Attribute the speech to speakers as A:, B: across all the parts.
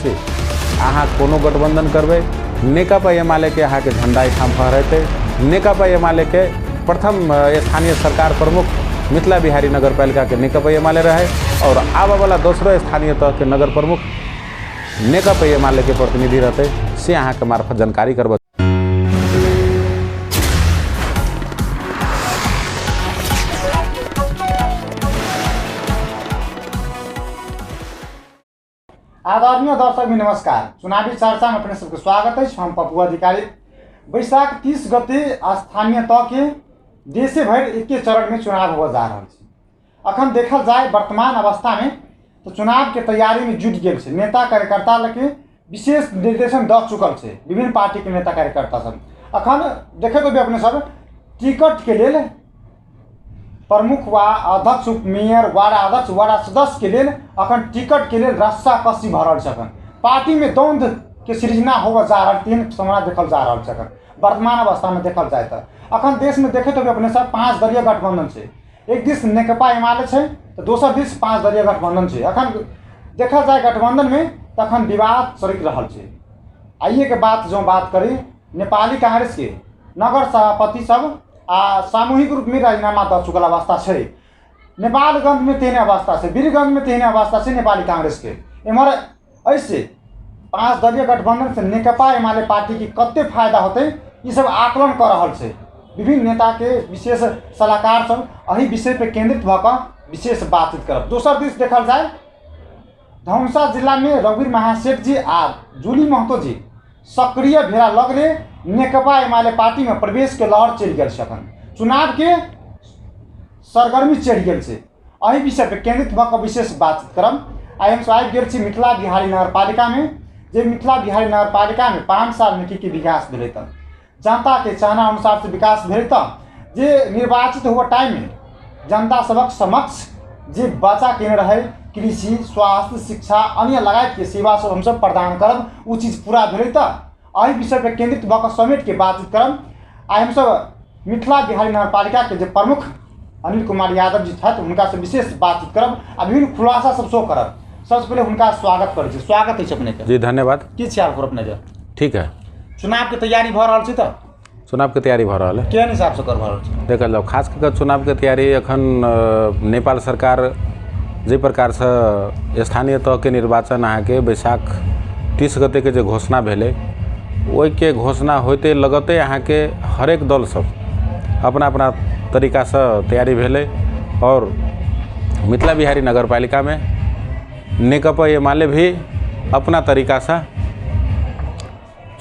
A: अहाँ कोनो गठबंधन करबै, नेकपा एमाले के अहाँ के झंडा एठाम फहरेतै। नेकपा एमाले के प्रथम स्थानीय सरकार प्रमुख मिथिला बिहारी नगर पालिका के नेकपा एमाले रहे और आबा वाला दोसरो स्थानीय तह के नगर प्रमुख नेकपा एमाले के प्रतिनिधि रहते से अहाँ के मार्फत जानकारी करब।
B: आदरणीय दर्शक भी नमस्कार। चुनावी चर्चा में अपने सबके स्वागत है। हम पप्पू अधिकारी। बैशाख 30 गते स्थानीय तह के देशे भर एक चरण में चुनाव हो जा रहा है। अखन देखल जाए वर्तमान अवस्था में तो चुनाव के तैयारी में जुट गए से नेता कार्यकर्ता के विशेष निर्देशन द चुकल से विभिन्न पार्टी के नेता कार्यकर्ता सब अखन देखे तो भी अपने सब टिकट के लिए प्रमुख व अध्यक्ष उप मेयर वार्ड अध्यक्ष वार्ड सदस्य के लिए अखन टिकट के लिए रस्सा कसी भरल छन। पार्टी में द्वंद्व के सृजना हो जा रहा तीन समय देखल जा रहा छन। वर्तमान अवस्था में देखल जाए तो अखन देश में देखे तो भी अपने सब 5 दलीय गठबंधन से एक दिस नेकपा एमाले है तो दोसर दिस 5 दलीय गठबंधन से अखन देखल जाए गठबंधन में तखन विवाद चलित रहा है। आइए के बात करी नेपाली कांग्रेस के नगर सभापति सब सामूहिक रूप में राजीनामा द चुकल अवस्था है। नेपालगंज में तेहने अवस्था से, वीरगंज में तेहने अवस्था से नेपाली कांग्रेस के एमर ऐसे 5 दलीय गठबंधन से नेकपा एमाले पार्टी की कते फायदा होते ये सब आकलन कर रहा है। विभिन्न नेता के विशेष सलाहकार सब अही विषय पर केंद्रित होकर विशेष बातचीत करब। दोसर दिस देखल जाए धनुषा जिला में रघुवीर महासेठ जी आ जूली महतो जी सक्रिय भेला लगले नेकपा एमाले पार्टी में प्रवेश के लहर चल गए छन। चुनाव के सरगर्मी चढ़ गए से अही विषय पर केंद्रित होकर विशेष बातचीत करब। आई हम आबि गेल छी मिथिला बिहारी नगर पालिका में जे मिथिला बिहारी नगर पालिका में 5 साल में की विकास भेलै त जनता के चाहना अनुसार से विकास भेलै त जे निर्वाचित हुआ टाइम में जनता सबक समक्ष जे बचा केने रहे कृषि स्वास्थ्य शिक्षा अन्य लगायत के सेवा सब हम सब प्रदान करब वो चीज पूरा भेलै त अही विषय पर केंद्रित होकर समेट के बातचीत करब। आई हम सब मिथिला बिहारी नगर पालिका के जे प्रमुख अनिल कुमार यादव जी थे उनका से विशेष बातचीत करब आ विभिन्न खुलासा सब शो करब। सबसे पहले उनका स्वागत कर स्वागत है अपने के।
A: जी धन्यवाद।
B: की ख्याल कर अपने
A: ठीक है।
B: चुनाव के तैयारी भ रहा है
A: चुनाव के तैयारी भ रहा है
B: केहन हिसाब से कर रहा है
A: देखल जाओ। खास कर चुनाव के तैयारी अखन नेपाल सरकार जे प्रकार से स्थानीय तह के निर्वाचन अहाँ के बैशाख 30 गते के जे घोषणा भेले ओहि के घोषणा होते लगते अहाँ के हरेक दल सब अपना अपना तरीका से तैयारी भेले और मिथिला बिहारी नगर पालिका में नेकपा एमाले भी अपना तरीका से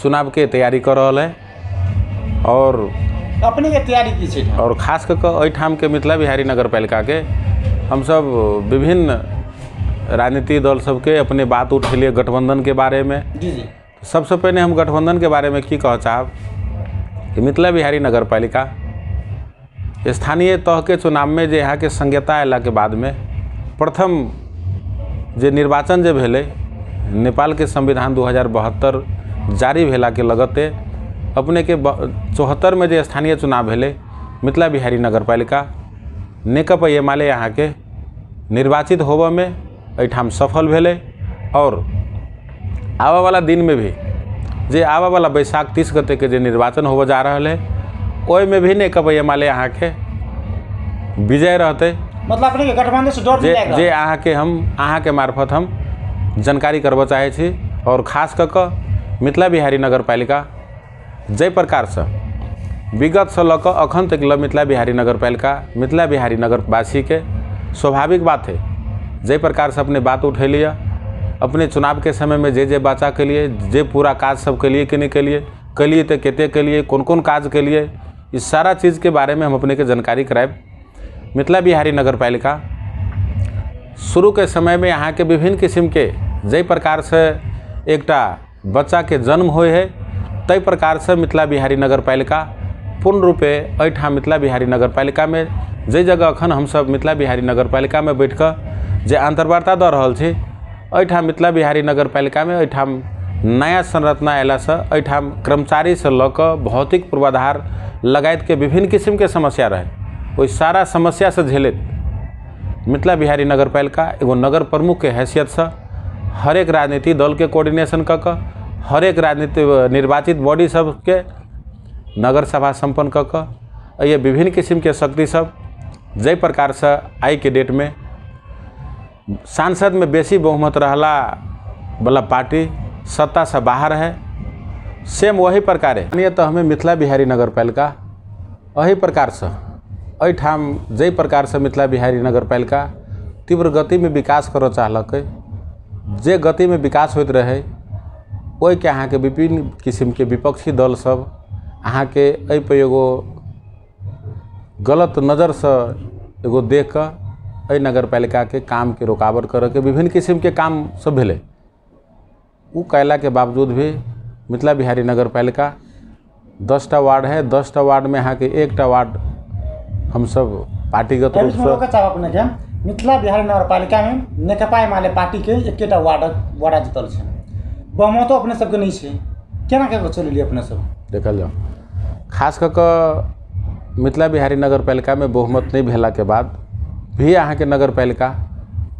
A: चुनाव के तैयारी कर रहा है और
B: अपने के तैयारी की छै
A: और खास करके एठाम के मिथिला बिहारी नगर पालिका के हम सब विभिन्न राजनीतिक दल सबके अपने बात उठेलिए गठबंधन के बारे में।
B: जी जी।
A: सबसे पहले हम गठबंधन के बारे में की कह चाहब कि मिथिला बिहारी नगर पालिका स्थानीय तह के चुनाव में जे यहाँ के संज्ञता अला के बाद में प्रथम जे निर्वाचन जे भेले नेपाल के संविधान 2072 जारी भेला के लगते अपने के 74 में जे स्थानीय चुनाव भेले मिथिला बिहारी नगर पालिका नेकपा एमाले यहाँ के निर्वाचित होबे में एठाम सफल भेले और आवा वाला दिन में भी जे आवा वाला बैशाख 30 गते के जे निर्वाचन होबे जा रहा है ओहि में भी नेकपा एमाले यहाँ के विजय रहते।
B: मतलब अपने के गठबंधन से डर
A: जे अहाँ के मार्फत हम जानकारी करब चाहे छी और खास करके मिथिला बिहारी नगर पालिका जै प्रकार से विगत से लऽ अखन तक मिथिला बिहारी नगर पालिका मिथिला बिहारी नगर वासी के स्वाभाविक बात है जै प्रकार से अपने बात उठेलिए अपने चुनाव के समय में जे बचा के लिए जे पूरा काज सब के लिए कि नहीं के लिए तो केते के लिए कौन कौन काज के लिए इस सारा चीज़ के बारे में हम अपने के जानकारी कराएब। मिथिला बिहारी नगर पालिका शुरू के समय में यहाँ के विभिन्न किस्म के जै प्रकार से एकटा बच्चा के जन्म होए है तै प्रकार से मिथिला बिहारी नगर पालिका पूर्ण रूपे एठाम मिथिला बिहारी नगर पालिका में जै जगह अखन हम सब मिथिला बिहारी नगर पालिका में बैठ कर जे अंतर्वार्ता दऽ रहल छी एठाम मिथिला बिहारी नगर पालिका में एठाम नया संरचना अयला से एठाम कर्मचारी से लऽ कऽ भौतिक पूर्वाधार लगायत के विभिन्न किस्म के समस्या रहे ओहि सारा समस्या से झेलत मिथिला बिहारी नगर पालिका एगो नगर प्रमुख के हैसियत से हर एक राजनीतिक दल के कोऑर्डिनेशन क हर एक राजनीतिक निर्वाचित बॉडी सबके नगर सभा संपन्न क ये विभिन्न किस्म के शक्ति सब जै प्रकार से आई के डेट में सांसद में बेसी बहुमत रहला वाला पार्टी सत्ता से बाहर है। सेम वही प्रकार है तो हमें मिथिला बिहारी नगर पालिका वही प्रकार से अठाम जै प्रकार से मिथिला बिहारी नगर पालिका तीव्र गति में विकास कर चाहलक जे गति में विकास होते रहे वही के अहाँ के विभिन्न किस्म के विपक्षी दल सब अहाँ के पर एगो गलत नज़र से एगो देख कर नगर पालिका के काम के रुकावट कर के विभिन्न किस्म के काम सब भेले। वो कैला के बावजूद भी मिथिला बिहारी नगर पालिका 10टा वार्ड है। 10टा वार्ड में यहाँ के 1टा वार्ड हम सब पार्टीगत रूप से
B: मिथिला बिहारी नगर पालिका में नेकपा एमाले पार्टी के 1टा वार्ड जीतल है। बहुमतो अपने सबके नहीं है, केना के चलिए अपने सब
A: देखल जाओ। खास कर मिथिला बिहारी नगर पालिका में बहुमत नहीं भेला के बाद भी यहाँ के नगर पालिका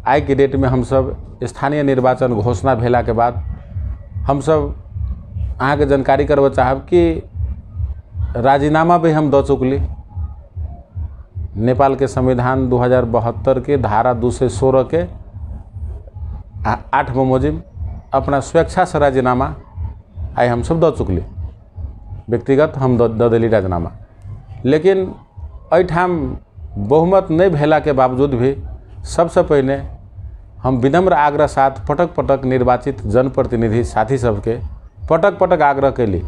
A: आई के डेट में हम सब स्थानीय निर्वाचन घोषणा भेला के बाद हम सब अहाँ के जानकारी करब चाहब कि राजीनामा भी हम दे चुकली। नेपाल के संविधान 2072 के धारा 216 के 8 मुजिब अपना स्वेच्छा से राजीनामा आई हम सब दे चुकली। व्यक्तिगत हम दे दिली राजीनामा। लेकिन अठाम बहुमत नहीं भेला के बावजूद भी सबसे पहले हम विनम्र आग्रह साथ पटक पटक निर्वाचित जनप्रतिनिधि साथी सबके पटक पटक आग्रह कैली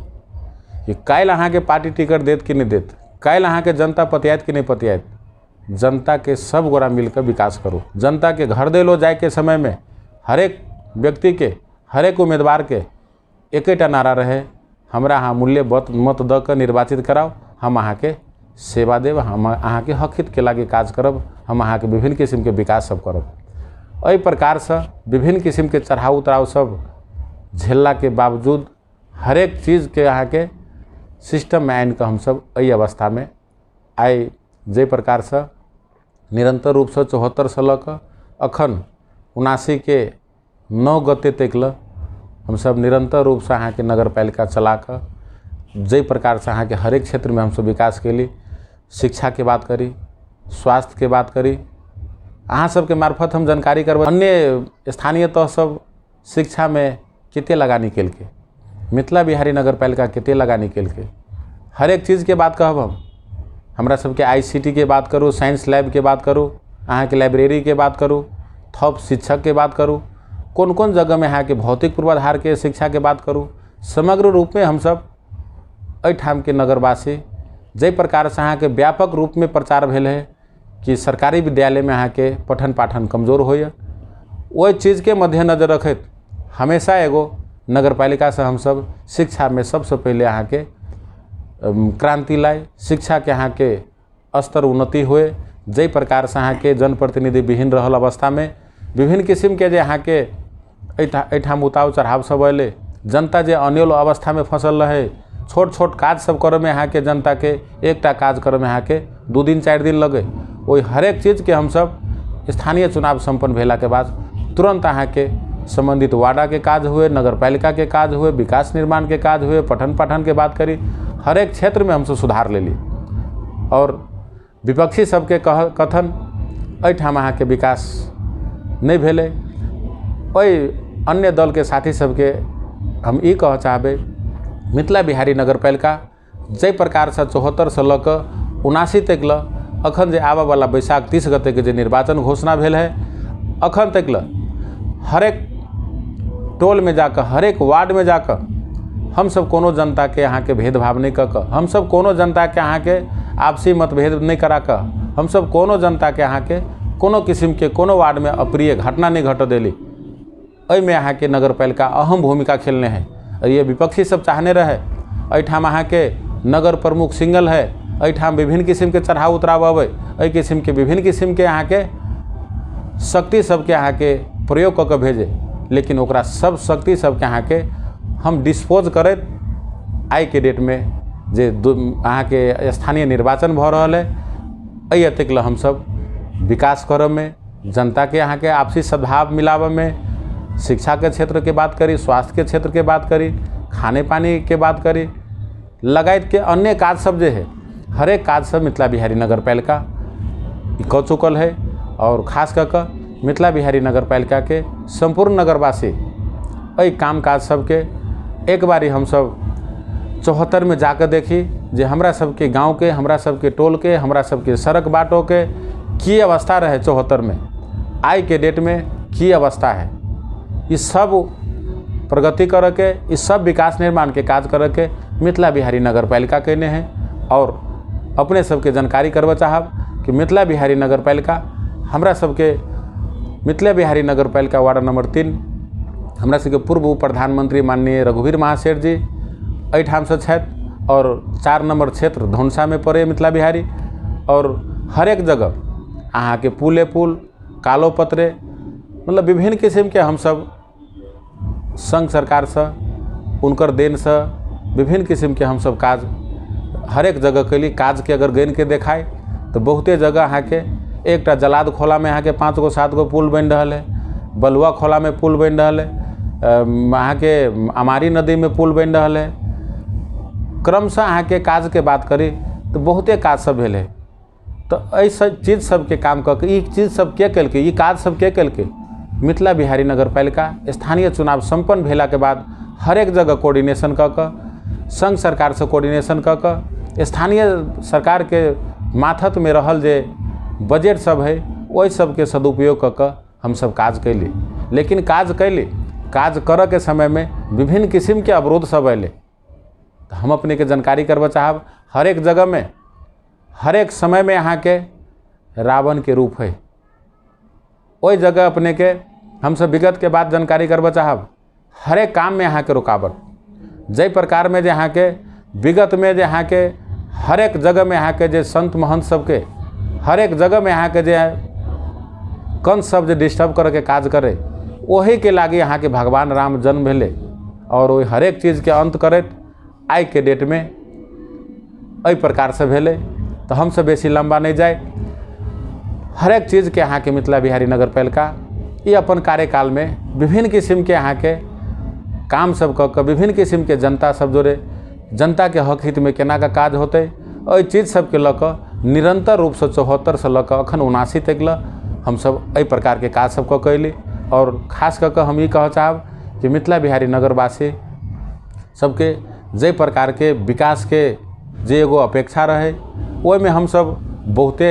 A: कि काल्हि अहाँ के पार्टी टिकट देत कि नहीं देत, काल्हि अहाँ के जनता पतियात कि नहीं पतियात। जनता के सब गोरा मिलकर विकास करो। जनता के घर देलो जाए के समय में हर एक व्यक्ति के हर एक उम्मीदवार के एकेटा नारा रहे, हमरा अहाँ मूल्य मत द के निर्वाचित कराओ, हम अहाँ के सेवा देव, हम अहाँ के हक हित के लागे काज करब, हम अहाँ के विभिन्न किस्म के विकास सब करब। एहि प्रकार से विभिन्न किस्म के चढ़ाव उतराव सब झेलला के बावजूद हर एक चीज़ के अहाँ के सिस्टम में आन के हम सब एहि अवस्था में आए। जे प्रकार से निरंतर रूप से 74 से लऽ कऽ अखन 79 के 9 गते तक ल हम सब निरंतर रूप से अहाँ के नगर पालिका चला कर जे प्रकार से अहाँ के हर एक क्षेत्र में हम सब विकास केली। शिक्षा के बात करी, स्वास्थ्य के बात करी, अहाँ सबके मार्फत हम जानकारी करब अन्य स्थानीय तह सब शिक्षा में केते लगानी केल के, मिथिला बिहारी नगर पालिका केते लगानी केल के, हर एक चीज़ के बात कहब हम। हमरा सबके ICT के बात करूँ, साइंस लैब के बात करूँ, अहाँ के लाइब्रेरी के बात करूँ, थप शिक्षक के बात करूँ, कौन कौन जगह में अहाँ के भौतिक पूर्वाधार के शिक्षा के बात करूँ। समग्र रूप में हम सब एठाम के नगरवासी जे प्रकार से अहाँ के व्यापक रूप में प्रचार भेल है कि सरकारी विद्यालय में अहाँ के पठन पाठन कमजोर होइए, वही चीज़ के मद्देनजर रखत हमेशा एगो नगर पालिका से हम सब शिक्षा में सबसे पहले अहाँ के क्रांति लाए, शिक्षा के अहाँ के स्तर उन्नति हुए। जे प्रकार से अहाँ के जनप्रतिनिधि विहीन रहल अवस्था में विभिन्न किस्म के जे अहाँ के एठाम उताव चढ़ाव सब अले, जनता जे अन्योल अवस्था में फंसल रहे, छोट छोट काज सब करे में अहाँ के जनता के एकटा काज करे में अहाँ के 2 दिन 4 दिन लगे। वही हर एक चीज़ के हम सब स्थानीय चुनाव संपन्न भेला के बाद तुरंत अहाँ के संबंधित वार्डा के काज हुए, नगर पालिका के काज हुए, विकास निर्माण के काज हुए, पठन पाठन के बात करी, हर एक क्षेत्र में हम सब सुधार ले ली। और विपक्षी सबके कथन एठाम अहाँ के विकास नहीं भेले। वही अन्य दल के साथी सबके हम ई कह चाहबे, मिथिला बिहारी नगर पालिका जे प्रकार से 74 से लऽ कऽ 79 तक ल अखन जे आबऽ वाला बैसाख 30 गते के जे निर्वाचन घोषणा भेल है, अखन तक ल हर एक टोल में जाकर, हर एक वार्ड में जाकर हम सब कोनो जनता के अहाँ के भेदभाव नहीं कऽ कऽ, हम सब कोनो जनता के अहाँ के आपसी मतभेद नहीं करा कऽ, हम सब कोनो जनता के अहाँ के कोनो किस्म के कोनो वार्ड में अप्रिय घटना नहीं घट देली। एहि में अहाँ के नगर पालिका अहम भूमिका खेलने हैं। और ये विपक्षी सब चाहने रहे एठाम अहाँ के नगर प्रमुख सिंगल है, एठाम विभिन्न किस्म के चढ़ाव उतराव अबै, एहि किस्म के विभिन्न किस्म के अहाँ के शक्ति सबके अहाँ के प्रयोग कऽ के भेजे। लेकिन ओकरा सब शक्ति सबके अहाँ के हम डिस्पोज करैत आई के डेट में जे अहाँ के स्थानीय निर्वाचन भऽ रहल है, एहि एतेक ल हम सब विकास करब में, जनता के अहाँ के आपसी सद्भाव मिलाबऽ में, शिक्षा के क्षेत्र के बात करी, स्वास्थ्य के क्षेत्र के बात करी, खाने पानी के बात करी, लगायत के अन्य काज सब जे है हर एक काज सब मिथिला बिहारी नगर पालिका कऽ चुकल है। और खास कऽ कऽ मिथिला बिहारी नगर पालिका के संपूर्ण नगरवासी एहि काम काज सबके एक बारी हम सब 74 में जाकर देखी जे हमरा सबके गाँव के, हमरा सबके टोल के, हमरा सबके सड़क बाटों के की अवस्था रहे 74 में, आज के डेट में की अवस्था है। इस सब प्रगति कर के, इस सब विकास निर्माण के काज कर के मिथिला बिहारी नगर पालिका कहने हैं। और अपने सबके जानकारी करवा चाहब कि मिथिला बिहारी नगर पालिका हमरा सबके मिथिला बिहारी नगर पालिका वार्ड नंबर 3 हमरा सबके पूर्व प्रधानमंत्री माननीय रघुवीर महासेठ जी एहिठाम से छथि। और 4 नंबर क्षेत्र धौनसा में पड़े मिथिला बिहारी। और हर एक जगह अहाँ के पुले पुल, कालो पत्रे, मतलब विभिन्न किस्म के हम सब संघ सरकार से, उनकर देन से विभिन्न किस्म के हम सब काज हर एक जगह के लिए काज के अगर गन के देखाए तो बहुते जगह अहाँ के एक जलाद खोला में अहाँ के 5 गो 7 गो पुल बन रहा है, बलुआ खोला में पुल बन रहा है, अहाँ के अमारी नदी में पुल बन रहा है। क्रमशः अहाँ के काज के बात करी तो बहुते काज सब भेल है। तो ऐसा चीज सब के काम कऽ के ई चीज सब के कल के, ई काज सब के कल के मिथिला बिहारी नगर पालिका स्थानीय चुनाव संपन्न भेला के बाद हर एक जगह कोऑर्डिनेशन कऽ के, संघ सरकार से कोऑर्डिनेशन कऽ के, स्थानीय सरकार के माथत में रहल जे बजट सब है वही सब के सदुपयोग कऽ के हम सब काज कैली। लेकिन काज कैली, काज कर के समय में विभिन्न किस्म के अवरोध सब अले। तो हम अपने के जानकारी करवा चाहब हर एक जगह में, हर एक समय में अहाँ के रावण के रूप है। वही जगह अपने के हम सब विगत के बाद जानकारी करवा चाहब हर एक काम में अहाँ के रुकावट, जय प्रकार में जे अहाँ के विगत में जे अहाँ के हर एक जगह में अहाँ के जे संत महंत सबके हर एक जगह में अहाँ के जे कंस सब जे डिस्टर्ब करके काज करे, वही के लागी अहाँ के भगवान राम जन्म भेले। और वही हर एक चीज़ के अंत करत आज के डेट में एहि प्रकार से भेले। तो हम सब बेसी लंबा नहीं जाए, हर एक चीज़ के अहाँ के मिथिला बिहारी नगर पालिका ये अपन कार्यकाल में विभिन्न किस्म के अहाँ के काम सब कऽ के विभिन्न किस्म के जनता सब जोड़े जनता के हक हित में केना का काज होते, ओहि चीज सब के लऽ कऽ निरंतर रूप से 74 से लऽ कऽ अखन 79 तक ल हम सब एहि प्रकार के काज सब कऽ कैली। और खास कऽ के हम ई कह चाहब कि मिथिला बिहारी नगरवासी सबके जे प्रकार के विकास के जे एगो अपेक्षा रहे ओहि में हम सब बहुते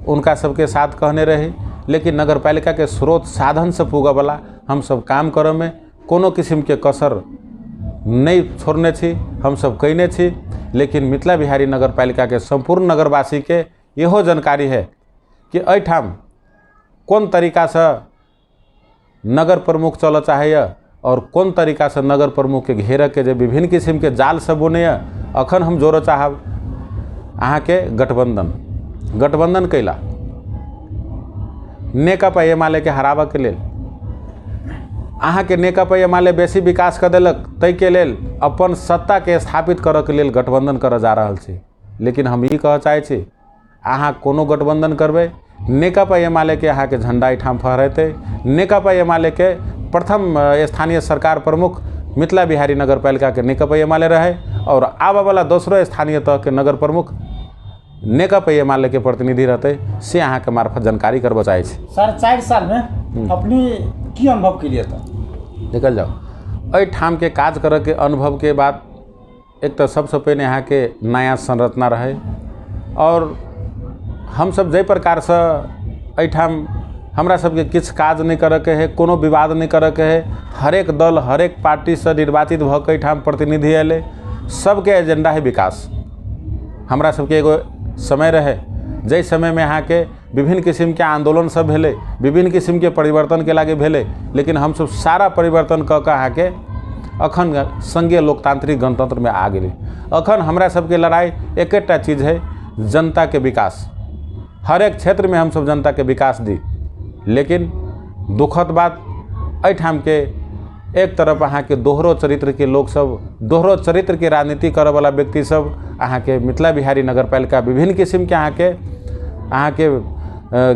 A: उनका सबके साथ कहने रही। लेकिन नगर पालिका के स्रोत साधन से पुगऽ वाला हम सब काम करे में कोनो किस्म के कसर नहीं छोड़ने छी, हम सब कहने छी। लेकिन मिथिला बिहारी नगर पालिका के संपूर्ण नगरवासी के इहो जानकारी है कि एहिठाम कौन तरीका से नगर प्रमुख चल चाहे और कौन तरीका से नगर प्रमुख के घेर के जे विभिन्न किस्म के जाल सब बुने। अखन हम जोड़ चाहब अहाँ के गठबंधन कैला नेकपा एमाले के हराबऽ के लेल, अहाँ के नेकपा एमाले बेसी विकास कर देलक तै के लेल अपन सत्ता के स्थापित करऽ के लेल गठबंधन कर जा रहल छी। लेकिन हम ई कह चाहे छी अहाँ कोनो गठबंधन करबै, नेकपा एमाले के अहाँ के झंडा एहिठाम फहरेतै। नेकपा एमाले के प्रथम स्थानीय सरकार प्रमुख मिथिला बिहारी नगर पालिका के नेकपा एमाले रहे और आबऽ वाला दोसरो स्थानीय तह के नगर प्रमुख नेकपा एमाले के प्रतिनिधि रहते से अहाँ के मार्फत जानकारी करबऽ चाहे छी।
B: 4.5 साल में अपनी की अनुभव के लिए था
A: निकल जाओ एहिठाम के काज करे के अनुभव के बाद एक तो सबसे पहले यहाँ के नया संरचना रहे और हम सब जै प्रकार से एहिठाम हमरा सबके किछ काज नहीं करे के है, कोनो विवाद नहीं करे के है। हर एक दल हर एक पार्टी से निर्वाचित भ के एहिठाम प्रतिनिधि अयले, सबके एजेंडा है विकास। हमरा सबके एगो समय रहे जै समय में अहाँ के विभिन्न किस्म के आंदोलन सब भेले, विभिन्न किस्म के परिवर्तन के लागे भेले। लेकिन हम सब सारा परिवर्तन कऽ के अहाँ के अखन संघीय लोकतांत्रिक गणतंत्र में आ गेली। अखन हमरा सबके लड़ाई एकटा चीज है, जनता के विकास। हर एक क्षेत्र में हम सब जनता के विकास दी। लेकिन दुखद बात एहिठाम के एक तरफ अहाँ के दोहरो चरित्र के लोग सब, दोहरो चरित्र के राजनीति करे वाला व्यक्ति सब अहाँ के मिथिला बिहारी नगर पालिका विभिन्न किस्म के अहाँ के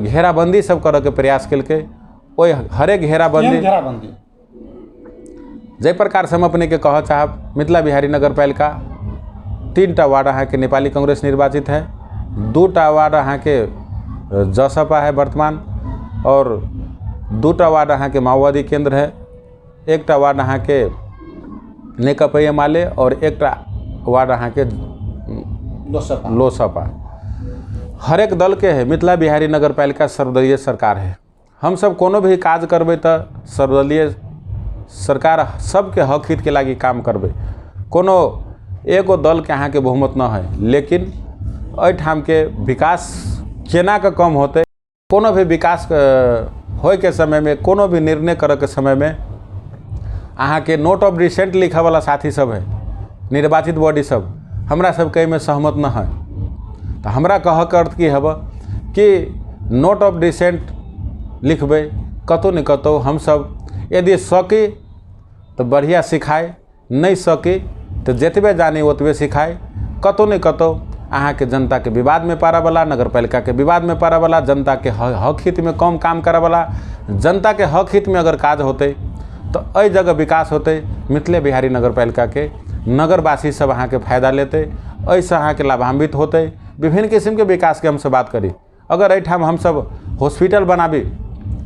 A: घेराबंदी सब करे के प्रयास केलकै। ओहि हरेक घेराबंदी जै प्रकार से हम अपने के कह चाहब मिथिला बिहारी नगर पालिका 3टा वार्ड अहाँ के नेपाली कांग्रेस निर्वाचित है, 2टा वार्ड अहाँ के जसपा है वर्तमान, और 2टा वार्ड अहाँ के माओवादी केंद्र है, 1टा वार्ड अहाँ के नेकपा एमाले और 1टा वार्ड अहाँ के लोसपा। हर एक दल के है। मिथिला बिहारी नगर पालिका सर्वदलीय सरकार है। हम सब कोनो भी काज करबे तो सर्वदलीय सरकार सबके हक हित के लागी काम करबे। कोनो एगो दल के अहाँ के बहुमत न है, लेकिन एठाम के विकास केना के कम होते, कोनो भी विकास होय के समय में, कोनो भी निर्णय करे के समय में अहाँ के नोट ऑफ डिसेंट लिखे वाला साथी सब है, निर्वाचित बॉडी सब, हमरा सब के में सहमत न है। तो हमरा कह के अर्थ की हब कि नोट ऑफ डिसेंट लिखबे कतो न कतो। हम सब यदि सकी तो बढ़िया सिखाए, नहीं सकी तो जितबे जानी ओतबे सिखाए। कतो न कतो अहाँ के जनता के विवाद में पारा वाला, नगर पालिका के विवाद में पारा वाला, जनता के हक हित में कम काम करे वाला, जनता के हक हित में अगर काज होते तो अई जगह विकास होते। मिथिले बिहारी नगर पालिका के नगरवासी सब अहाँ के फायदा लेते, ऐसे अहाँ के लाभान्वित होते। विभिन्न किस्म के विकास के हमसे बात करी। अगर एठाम हम सब हॉस्पिटल बनाबी,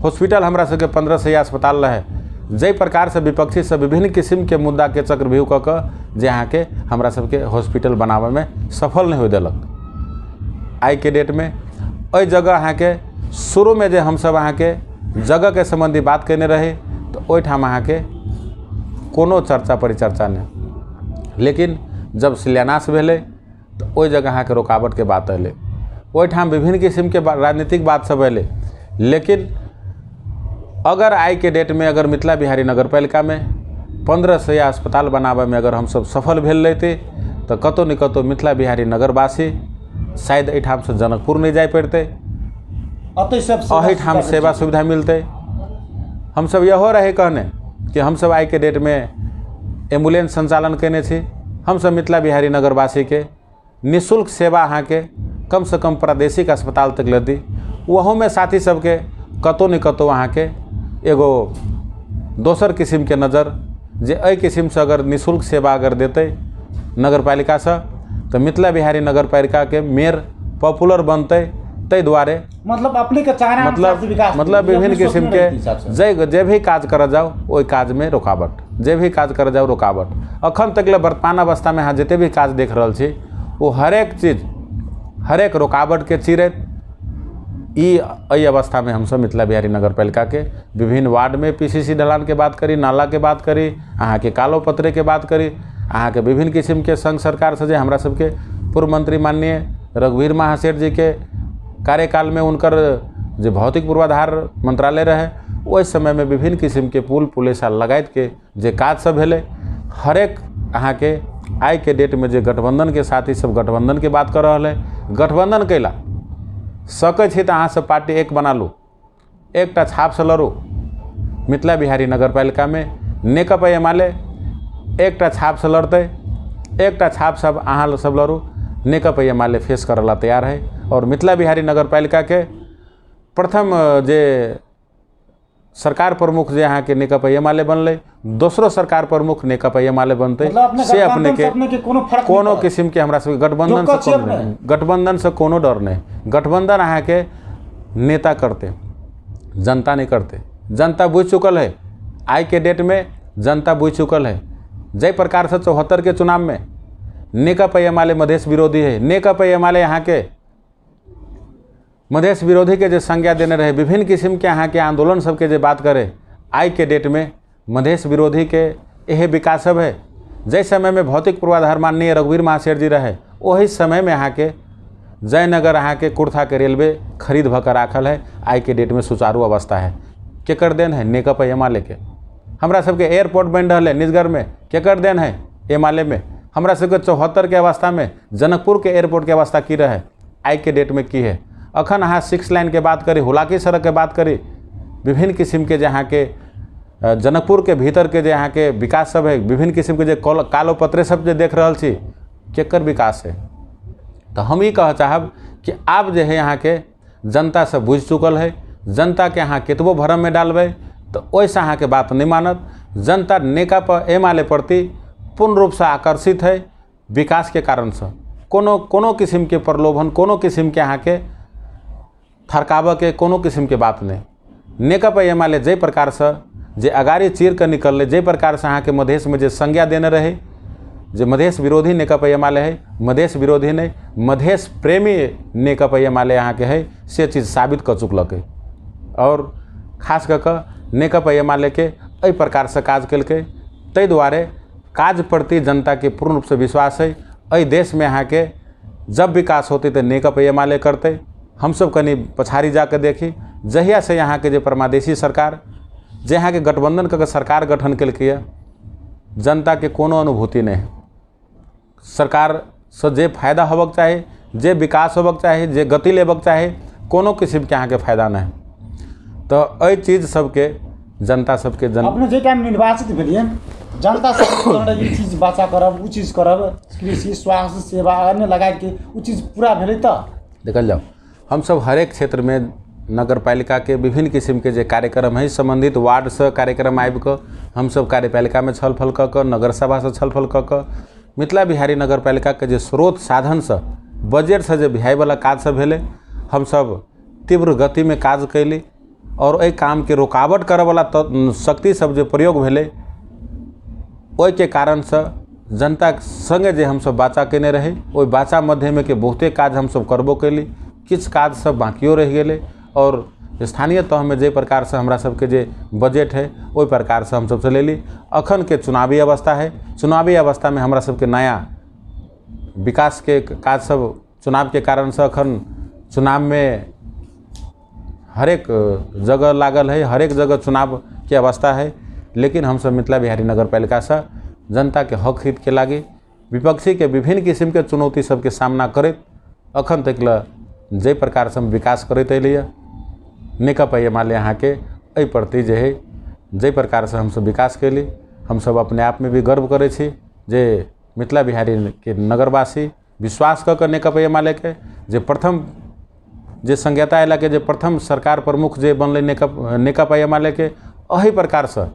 A: हॉस्पिटल हमरा सबके 1500 अस्पताल रहे, जै प्रकार से विपक्षी सब विभिन्न किस्म के मुद्दा के चक्रव्यूह क के जे अहाँ के हमरा सबके हॉस्पिटल बनावे में सफल नहीं हो देलक। आई के डेट में अई जगह अहाँ के शुरू में जे हम सब अहाँ के जगह के संबंधी बात करने रहे तो ओहिठाम अहाँ के कोनो चर्चा परिचर्चा नहीं, लेकिन जब शिलान्यास भेले तो ओहि जगह अहाँ के रुकावट के बात अले। ओहिठाम विभिन्न किस्म के राजनीतिक बात सब अले। लेकिन अगर आई के डेट में अगर मिथिला बिहारी नगर पालिका में 1500 अस्पताल बनावे में अगर हम सब सफल भेल रहते तो कतो न कतो मिथिला बिहारी नगरवासी शायद एठाम से जनकपुर नहीं जाए पड़ते, अहिठाम सेवा सुविधा मिलते। हम सब यहो रहे कहने कि हम सब आई के डेट में एम्बुलेंस संचालन करने छी। हम सब मिथिला बिहारी नगरवासी के निःशुल्क सेवा अहाँ के कम से कम प्रादेशिक अस्पताल तक लेती। वहों में साथी सबके कतो न कतो अहाँ के एगो दोसर किस्म के नज़र जे अई किस्म से अगर निःशुल्क सेवा अगर देते नगर पालिका से तो मिथिला बिहारी नगर पालिका के मेयर पॉपुलर बनते। तै द्वारे
B: मतलब अपने के चाहना
A: मतलब विभिन्न किस्म के जे भी काज कर जाओ ओई काज में रुकावट, जे भी काज कर जाओ रुकावट। अखन तक वर्तमान अवस्था में अहाँ जिते भी काज देख रहा छी वो हरेक चीज हरेक रुकावट के चिरैत ई अवस्था में हम सब मिथिला बिहारी नगर पालिका के विभिन्न वार्ड में पीसीसी ढलान के बात करी, नाला के बात करी, अहाँ के कालो पत्रे के बात करी, अहाँ के विभिन्न किस्म के संघ सरकार से जे हमरा सबके पूर्व मंत्री माननीय रघुवीर महासेठ जी के कार्यकाल में उनकर जो भौतिक पूर्वाधार मंत्रालय रहे उस समय में विभिन्न किस्म के पुल पुलिस लगाइत के जे काज सब भेले। हरेक अहाँ के आई के डेट में जे गठबंधन के साथी सब गठबंधन के बात कर रहा है, गठबंधन कैला सकै छी तो अहाँ सब पार्टी एक बना लू, एकटा छाप से लड़ू। मिथिला बिहारी नगर पालिका में नेकपा एमाले एकटा छाप से लड़ते, एकटा छाप सब अहाँ सब लड़ू। नेकपा एमाले फेस करला तैयार है। और मिथिला बिहारी नगर पालिका के प्रथम जे सरकार प्रमुख जे अहाँ के नेकपा एमाले बनले, दोसरो सरकार प्रमुख नेकपा एमाले बनते। से अपने के कोनो किस्म के हमरा सब गठबंधन से कोनो डर नहीं। गठबंधन अहाँ के नेता करते, जनता नहीं करते। जनता बुझ चुकल है, आई के डेट में जनता बुझ चुकल है। जै प्रकार से 74 के चुनाव में नेकपा एमाले मधेश विरोधी है, नेकपा एमाले यहाँ के मधेश विरोधी के जो संज्ञा देने रहे, विभिन्न किस्म के अहाँ के आंदोलन सबके जो बात करे, आई के डेट में मधेश विरोधी के यह विकास सब है। जै समय में भौतिक पूर्वाधार माननीय रघुवीर महासेठ जी रहे, वही समय में अहाँ के जयनगर अहाँ के कुर्था के रेलवे खरीद भकर राखल है। आई के डेट में सुचारू अवस्था है। केकर देन है? नेकपा एमाले के। हमरा सबके एयरपोर्ट बन रहा है निजगढ़ में, केकर देन है? एमाले में। हमरा सबके 74 के अवस्था में जनकपुर के एयरपोर्ट के अवस्था की रहे, आई के डेट में की है। अखन अहाँ 6 लाइन के बात करी, हुलाकी सड़क के बात करी, विभिन्न किस्म के जहाँ के जनकपुर के भीतर के जहाँ के विकास सब है, विभिन्न किस्म के जो कालो पत्रे सब जो देख रहा छी, केकर विकास है। तो हम ये कह चाहब कि आप जो है यहाँ के जनता से बुझ चुकल है। जनता के अहाँ केतबो भरम में डालबे तो ओइसे अहाँ के बात नहीं मानत। जनता नेकपा एमाले प्रति पूर्ण रूप से आकर्षित है विकास के कारण से। कोनो किस्म के प्रलोभन, कोनो किस्म के यहाँ के थरकाव के कोनो किस्म के बात नहीं। नेकपा एमाले जे प्रकार से जे अगाड़ी चीर कर निकल, जे प्रकार से यहाँ के मधेश में जे संज्ञा देने रहे, जे मधेश विरोधी नेकपा एमाले है, मधेश विरोधी नहीं मधेश प्रेमी नेकपा एमाले यहाँ के है, से चीज़ साबित कर चुकलक है। और खास कर नेकपा एमाले के एहि प्रकार से काज कलकै, ताहि दुआरे काज प्रति जनता के पूर्ण रूप से विश्वास है। एहि देश में यहाँ के जब विकास होते तो नेकपा एमाले करते। हम सब कनी पछाड़ी जाकर देखी, जहिया से यहाँ के जे परमादेशी सरकार, जे यहाँ के गठबंधन करके सरकार गठन कलकै, जनता के कोनो अनुभूति नहीं। सरकार से जे फायदा होबक चाही, जे विकास होबक चाही, जे गति लेबक चाही, कोनो किस्म के यहाँ के फायदा नहीं। तो एहि चीज सबके जनता सबके
B: अपने जे टाइम निर्वाचित भेलिए, जनता सब ई चीज बचा करब, उ चीज करब, कृषि, स्वास्थ्य सेवा अन्य लगाए के उ चीज पूरा भेलै। तो
A: देखल जाओ, हम सब हर एक क्षेत्र में नगर पालिका के विभिन्न किस्म के जे कार्यक्रम है, संबंधित वार्ड से कार्यक्रम आबि कऽ हम सब कार्यपालिका में छलफल कऽ कऽ, नगर सभा से छलफल कऽ कऽ मिथिला बिहारी नगर पालिका के जे स्रोत साधन से बजट से जे बिहाय वाला काज सब भेलै, हम सब तीव्र गति में काज कैली। और एहि काम के रुकावट करे वाला शक्ति सब जे प्रयोग भेलै, ओहि के कारण से जनता संगे जे हम सब बाचा केने रही, ओहि बाचा मध्य में के बहुते काज हम सब करबो कैली, किछ काज सब बाकियो रह गेलै। और स्थानीय तह में जे प्रकार से हमरा सबके जे बजट है, ओहि प्रकार से हम सब चलेली। अखन के चुनावी अवस्था है, चुनावी अवस्था में हमरा सबके नया विकास के काज सब चुनाव के कारण से अखन चुनाव में हर एक जगह लागल है, हर एक जगह चुनाव के अवस्था है। लेकिन हम सब मिथिला बिहारी नगर पालिका से जनता के हक हित के लागी विपक्षी के विभिन्न किस्म के चुनौती सबके सामना करैत अखन तक जे प्रकार से हम विकास करते अलिए, नेकपा एमाले यहाँ के एहि प्रति जे है जे प्रकार से हम सब विकास कैली, हम सब अपने आप में भी गर्व करे छी जे मिथिला बिहारी के नगरवासी विश्वास कऽ नेकपा एमाले के जे प्रथम जे संज्ञता अयला के जे प्रथम सरकार प्रमुख जे बनले नेकपा एमाले के, अही प्रकार से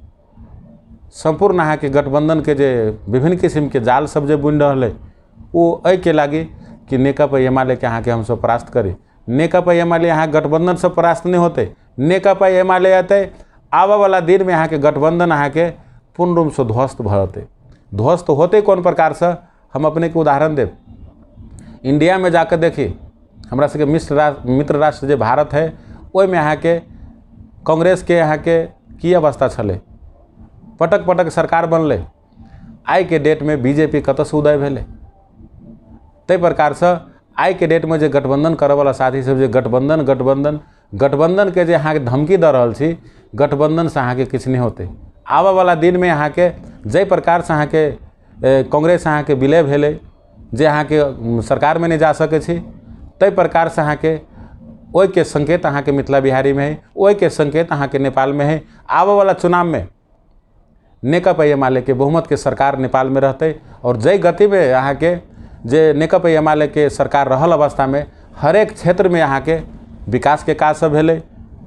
A: संपूर्ण यहाँ के गठबंधन के जे विभिन्न किस्म के जाल सब जे बुनि रहल है, वो एहि के लागी कि नेकपा एमाले के यहाँ के हम सब परास्त करी। नेकपा एमाले यहाँ गठबंधन से परास्त नहीं होते, नेकपा एमाले आते आबे वाला दिन में यहाँ के गठबंधन यहाँ के पूर्ण रूप से ध्वस्त भते। ध्वस्त होते कौन प्रकार से, हम अपने के उदाहरण देव। इंडिया में जाकर देखी, हमरा सबके मित्र राष्ट्र जे भारत है, ओहि में यहाँ के कांग्रेस के यहाँ के की अवस्था छलै, पटक पटक सरकार बनले, आई के डेट में बीजेपी कतऽ उदय भेलै। ताहि प्रकार से आई के डेट में जे गठबंधन करे वाला साथी सब जे गठबंधन के जे यहाँ के धमकी दे रहल छी, गठबंधन से यहाँ के किछु नहीं होते। आबे वाला दिन में यहाँ के जे प्रकार से यहाँ के कांग्रेस यहाँ के विलय भेलै, जे यहाँ के सरकार में नहीं जा सके छी, ताहि प्रकार से यहाँ के ओहि के संकेत अहाँ के मिथिला बिहारी में है, ओहि के संकेत अहाँ के नेपाल में है। आबे वाला चुनाव में नेकपा एमाले के बहुमत के सरकार नेपाल में रहते। और जय गति में यहाँ के जे नेकपा एमाले के सरकार रहल अवस्था में हर एक क्षेत्र में यहाँ के विकास के काज सब भेलै।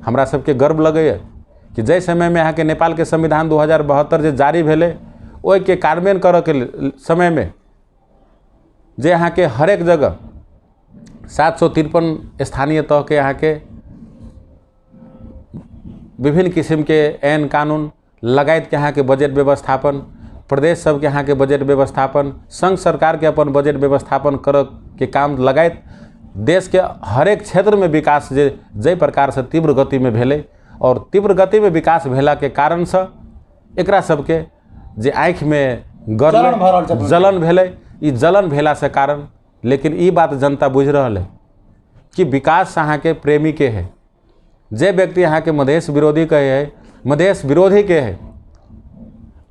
A: हमरा सबके गर्व लगैए कि जय समय में यहाँ के नेपाल के संविधान 2072 जे जारी भेलै, ओहि के कार्यान्वयन करऽ के समय में जे यहाँ के हर एक जगह 753 स्थानीय तह के यहाँ के विभिन्न किस्म के ऐन कानून लगायत के यहाँ के बजट व्यवस्थापन, प्रदेश सब के यहाँ के बजट व्यवस्थापन, संघ सरकार के अपन बजट व्यवस्थापन कर के काम लगायत देश के हर एक क्षेत्र में विकास जे प्रकार से तीव्र गति में भेलै। और तीव्र गति में विकास भेला के कारण से एकरा सबके जे आँखि में जलन भेलै, ई जलन भेला से कारण, लेकिन ई बात जनता बुझ रहल है कि विकास अहाँ के प्रेमी के है। जे व्यक्ति यहाँ के मधेश विरोधी के है, मधेश विरोधी के है,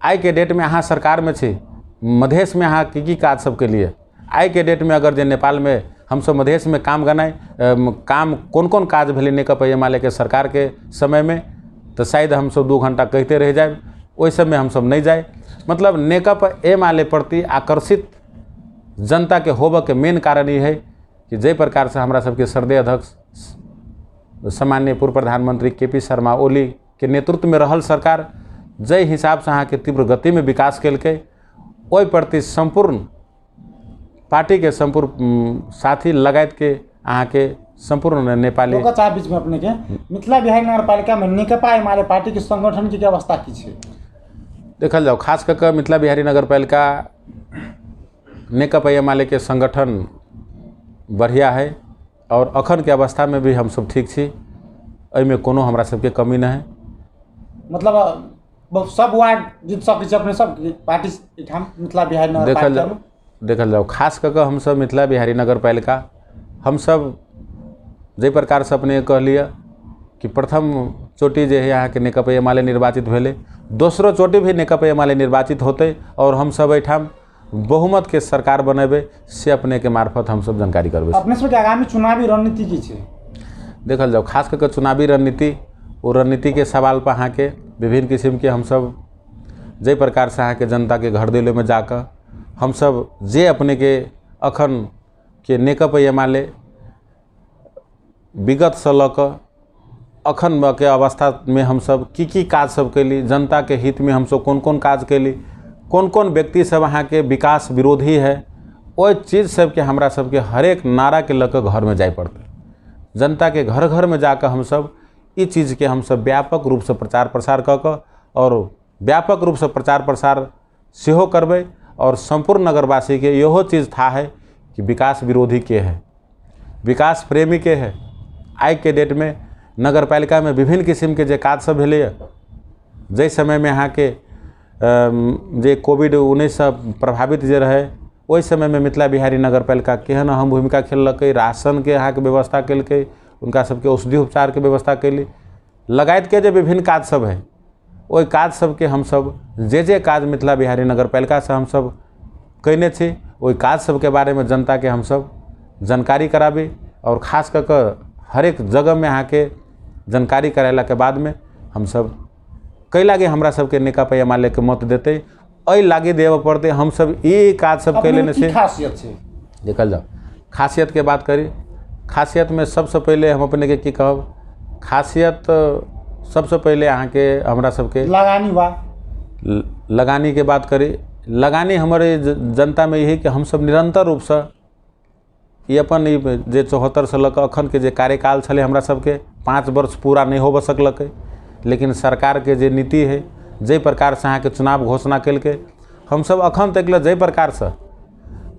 A: आई के डेट में अहाँ सरकार में छी, मधेश में अहाँ की काज सब के लिए आई के डेट में अगर जे नेपाल में हम सब मधेश में काम गनाए काम कौन कौन काज भेलै नेकपा एमाले के सरकार के समय में, तो शायद हम सब 2 घंटा कहते रह जाए, ओहि सब में हम सब नहीं जाए। मतलब नेकपा एमाले प्रति आकर्षित जनता के होबे के मेन कारण ये है कि जे प्रकार से हमरा सबके श्रद्धेय अध्यक्ष सामान्य पूर्व प्रधानमंत्री KP शर्मा ओली के नेतृत्व में रहल सरकार जै हिसाब से अहाँके तीव्र गति में विकास केलकै ओहि प्रति संपूर्ण पार्टी के संपूर्ण साथी लगायत के अहाँके संपूर्ण नेपाली
B: चाह बीच में अपने के मिथिला बिहार नगर पालिका में नेकपा एमाले पार्टी के संगठन की अवस्था की है
A: देखल जाओ। खास करके मिथिला बिहारी नगर पालिका नेकपा एमाले के संगठन बढ़िया है और अखन के अवस्था में भी हम सब ठीक छी, एहिमे कोनो हमरा सबके कमी नहीं है।
B: मतलब सब वार्ड जीत सकै अपने सब पार्टी ठाम मिथिला बिहारी नगर पालिका में
A: देखल जाओ। खास करके हम सब मिथिला बिहारी नगर पालिका हम सब जे प्रकार से अपने कह लिया कि प्रथम चोटी जे है यहाँ के नेकपा एमाले निर्वाचित भेले, दोसरो चोटी भी नेकपा एमाले निर्वाचित होते और हम सब एठाम बहुमत के सरकार बनेबे से अपने के मार्फत हम सब जानकारी करबे।
B: अपने सब के आगामी चुनावी रणनीति की छे
A: देखल जाओ। खास करके चुनावी रणनीति वो रणनीति के सवाल पर अहाँ के विभिन्न किस्म के हम सब जे प्रकार से अहाँ के जनता के घर दिलों में जाकर हम सब जे अपने के अखन के नेकपा एमाले विगत से लऽ कऽ अखन के अवस्था में हम सब की काज सब कैली, जनता के हित में हम सब कौन कौन काज कैली, कौन कौन व्यक्ति सब अहाँ के विकास विरोधी है, वो चीज़ सब के हमरा सब के हरेक नारा के लऽ कऽ घर में जाए पड़ते। जनता के घर घर में जाकर हम सब ये चीज़ के हम सब व्यापक रूप से प्रचार प्रसार कऽ कऽ और व्यापक रूप से प्रचार प्रसार सेहो करबै और संपूर्ण नगरवासी के यहो चीज़ था है कि विकास विरोधी के है, विकास प्रेमी के है। आई के डेट में नगर पालिका में विभिन्न किस्म के जे काज सब भेलै, जै समय में अहाँ के जे कोविड-19 से प्रभावित जे रहे ओहि समय में मिथिला बिहारी नगर पालिका केहन अहम भूमिका खेललकै, राशन के अहाँ के व्यवस्था केलकै, उनका सबके औषधि उपचार के व्यवस्था कैली, लगायत के जे विभिन्न काज सब है ओहि काज सब के हम सब जे काज मिथिला बिहारी नगर पालिका से हम सब कैने छी ओहि काज सब के बारे में जनता के हम सब जानकारी कराबी और खास करके हर एक जगह में अहाँ के जानकारी कराला के बाद में हम सब कई लागे हमरा सबके नेकपा एमाले के मत देते, अई लागे देव पड़ते हम सब ये काज सब कैले ने से
B: खासियत छे।
A: देखल जाओ। खासियत के बात करी, खासियत में सबसे पहले हम अपने के की कहब, खासियत सबसे पहले अहाँ के हमरा सबके लगानी के बात करी। लगानी हमारे जनता में यही कि हम सब निरंतर रूप से ये अपन जे 74 से लऽ कऽ अखन के जे कार्यकाल छले हमरा सबके 5 वर्ष पूरा नहीं हो सकलकै, लेकिन सरकार के जे नीति है जे प्रकार से अहाँ के चुनाव घोषणा केलकै हम सब अखन तक ले जे प्रकार से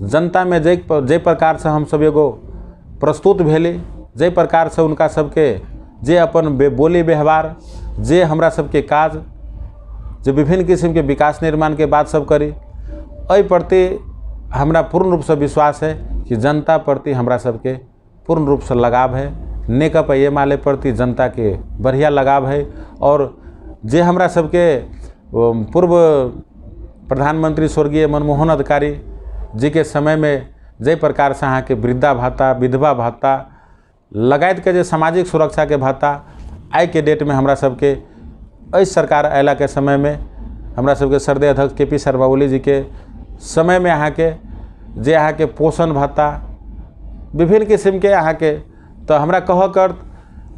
A: जनता में जे प्रकार से हम सब एगो प्रस्तुत भेली, जे प्रकार से उनका सबके जे अपन बोली व्यवहार जे हमरा सबके काज जो विभिन्न किस्म के विकास निर्माण के बात सब करी, एहि प्रति हमरा पूर्ण रूप से विश्वास है कि जनता प्रति हमरा सबके पूर्ण रूप से लगाव है, नेकपा एमाले प्रति जनता के बढ़िया लगाव है। और जे हमरा सबके पूर्व प्रधानमंत्री स्वर्गीय मनमोहन अधिकारी जी के समय में जे प्रकार से अहाँ के वृद्धा भत्ता, विधवा भत्ता लगायत के जे सामाजिक सुरक्षा के भत्ता आई के डेट में हमरा सबके एहि सरकार अयला के समय में हमरा सबके सरदे अध्यक्ष के पी शर्मा ओली जी के समय में अहाँ के जे अहाँ के पोषण भत्ता विभिन्न किस्म के अहाँ के, तो हमरा कह कर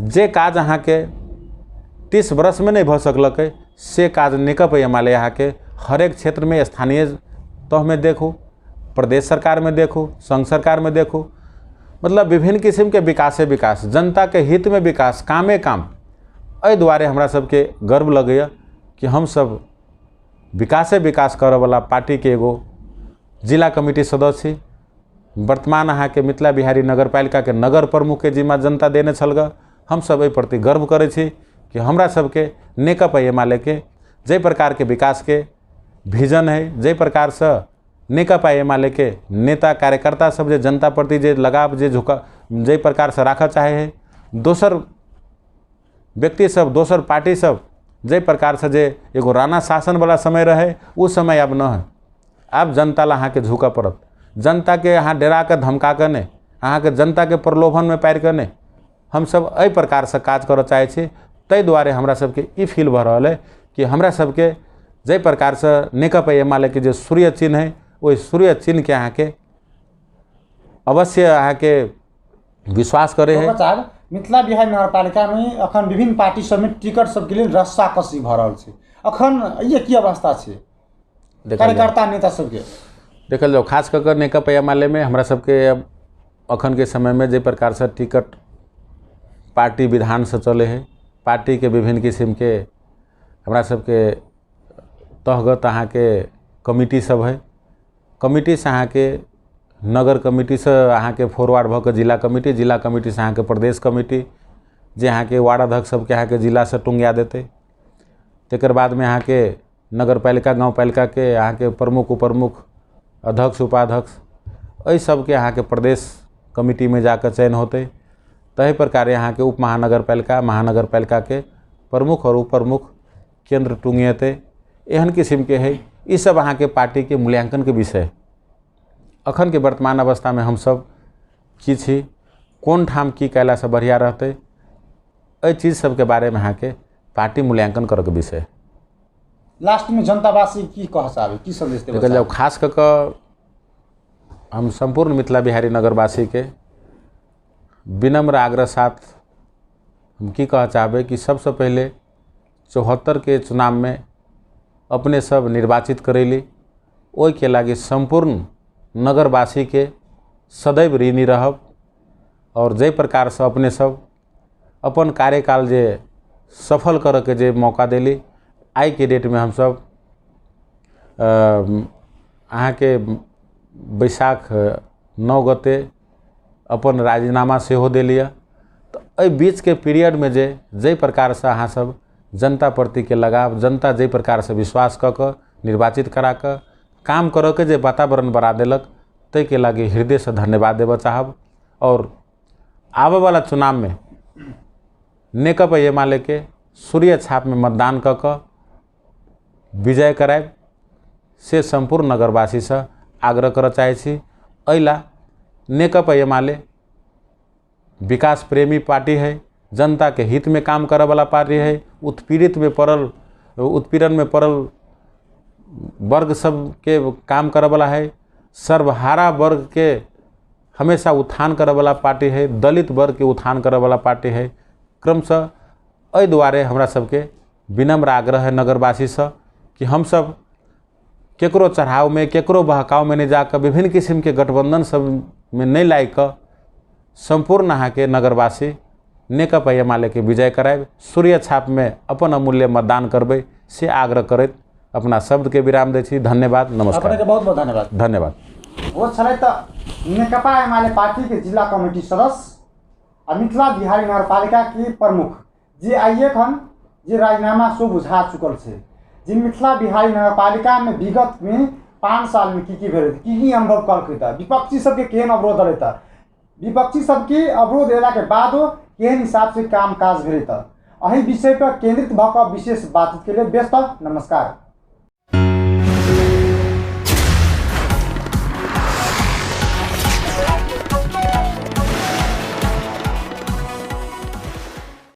A: जे काज अहाँ के 30 वर्ष में नहीं भ सकलकै से काज नेकपा एमाले अहाँ के हर एक क्षेत्र में स्थानीय तह में देखू, प्रदेश सरकार में देखू, संघ सरकार में देखू, मतलब विभिन्न किस्म के विकास, जनता के हित में विकास, कामे काम। एहि दुआरे हमरा सबके गर्व लगैया कि हम सब विकास करे वाला पार्टी के एगो जिला कमिटी सदस्य छी। वर्तमान अहाँ के मिथिला बिहारी नगर पालिका के नगर प्रमुख के जिम्मा जनता देने छलगा। हम सब एहि प्रति गर्व करै छी कि हमरा सबके नेकपा एमाले के जे प्रकार के विकास के विजन है, जे प्रकार से नेकपा एमाले के नेता कार्यकर्ता सब जे जनता प्रति जे लगाव जे झुका जे प्रकार से राखऽ चाहे है, दोसर व्यक्ति सब दोसर पार्टी सब जे प्रकार से जे एगो राणा शासन वाला समय रहे वो समय अब न है। अब जनता ला अहाँ के झुका पड़त, जनता के अहाँ डरा के धमका के ने, अहाँ के जनता के प्रलोभन में पार के ने हम सब एहि प्रकार से काज करऽ चाहे छी। ताहि दुआरे हमरा सबके ई फील भ रहल है कि हमरा सबके जे प्रकार से नेकपा एमाले के जे सूर्य चिन्ह है ओहि सूर्य चिन्ह के अहाँ के अवश्य अहाँ के विश्वास करे है।
B: मिथिला बिहार नगरपालिका में अखन विभिन्न पार्टी सब में टिकट सब के लिए रस्सा कसी भ रहल छै। अखन ये की अवस्था छै कार्यकर्ता नेता सबके?
A: देखल जाओ खास कर नेकपा एमाले में हमरा सबके अब अखन के समय में जे प्रकार से टिकट पार्टी विधान से चले है, पार्टी के विभिन्न किस्म के हमरा सबके तहगत अहाँ के कमिटी सब है, कमिटी से अहाँ के नगर कमिटी से अहाँ के फॉरवर्ड भ के जिला कमिटी से अहाँ के प्रदेश कमिटी, जे अहाँ के वार्ड अध्यक्ष सबके अहाँ के जिला से टुंगिया देते। तकर बाद में अहाँ के नगर पालिका गाँव पालिका के अहाँ के प्रमुख उप्रमुख अध्यक्ष उपाध्यक्ष एहि सबके अहाँ के प्रदेश कमिटी में जाकर चयन होते। तही प्रकार यहाँ के उप महानगर पालिका के प्रमुख और उपप्रमुख केंद्र टुंगियते। एहन किस्म के है ये सब अहाँ के पार्टी के मूल्यांकन के विषय। अखन के वर्तमान अवस्था में हम सब की छी, कौन ठाम की कैला से बढ़िया रहते, एहि चीज सब के बारे में अहाँ के पार्टी मूल्यांकन करे के विषय।
B: लास्ट में जनतावासी की कह चाहबे, की संदेश देबे?
A: देखल जाओ खास कर हम संपूर्ण मिथिला बिहारी नगरवासी के विनम्र आग्रह साथ हम की कह चाहबे कि सबसे पहले 74 के चुनाव में अपने सब निर्वाचित करेली, ओहि के लागी संपूर्ण नगरवासी के सदैव ऋणी रहब और जे प्रकार से अपने सब अपन कार्यकाल जे सफल करे के जे मौका देली, आई के डेट में हम सब अहाँ के बैसाख 9 गते अपन राजीनामा सेहो देलिए। तो एहि बीच के पीरियड में जे प्रकार से अहाँ सब जनता प्रति के लगाव, जनता जे प्रकार से विश्वास क निर्वाचित करा के काम करे के जे वातावरण बना देलक, तै के लागी हृदय से धन्यवाद देव चाहब। और आवे वाला चुनाव में नेकपा एमाले के सूर्य छाप में मतदान क विजय कराए से संपूर्ण नगरवासी से आग्रह कर चाहे छी। अइला नेकपा एमाले विकास प्रेमी पार्टी है, जनता के हित में काम करे वाला पार्टी है। उत्पीड़न में पड़ल वर्ग सब के काम करे वाला है, सर्वहारा वर्ग के हमेशा उत्थान करे वाला पार्टी है, दलित वर्ग के उत्थान करे वाला पार्टी है। क्रमशः एहि दुआरे हमरा सबके विनम्र आग्रह है नगरवासी से कि हम सब केकरो चढ़ाव में, केकरो बहकाव में नहीं जाकर, विभिन्न किस्म के गठबंधन सब में नहीं लाइक संपूर्ण अहाँ के नगरवासी नेकपा एमाले के विजय कराए, सूर्य छाप में अपन अमूल्य मतदान करबे से आग्रह करैत अपना शब्द के विराम दै छी। धन्यवाद, नमस्कार।
B: अपने बहुत बहुत धन्यवाद।
A: धन्यवाद।
B: वो छलै त नेकपा एमाले पार्टी के जिला कमिटी सदस्य और मिथिला बिहारी नगरपालिका के प्रमुख जे आइए खन जे राजीनामा सो बुझा चुकल छे, जे मिथिला बिहारी नगरपालिका में विगत में 5 साल में की भेल, की अनुभव कल त विपक्षी सबके केहन अवरोध रहे त, विपक्षी सबके अवरोध एला के बाद केहन हिसाब से काम काज भेल त, एहि विषय पर केंद्रित भऽ कऽ विशेष बातचीत के लिए व्यस्त। नमस्कार।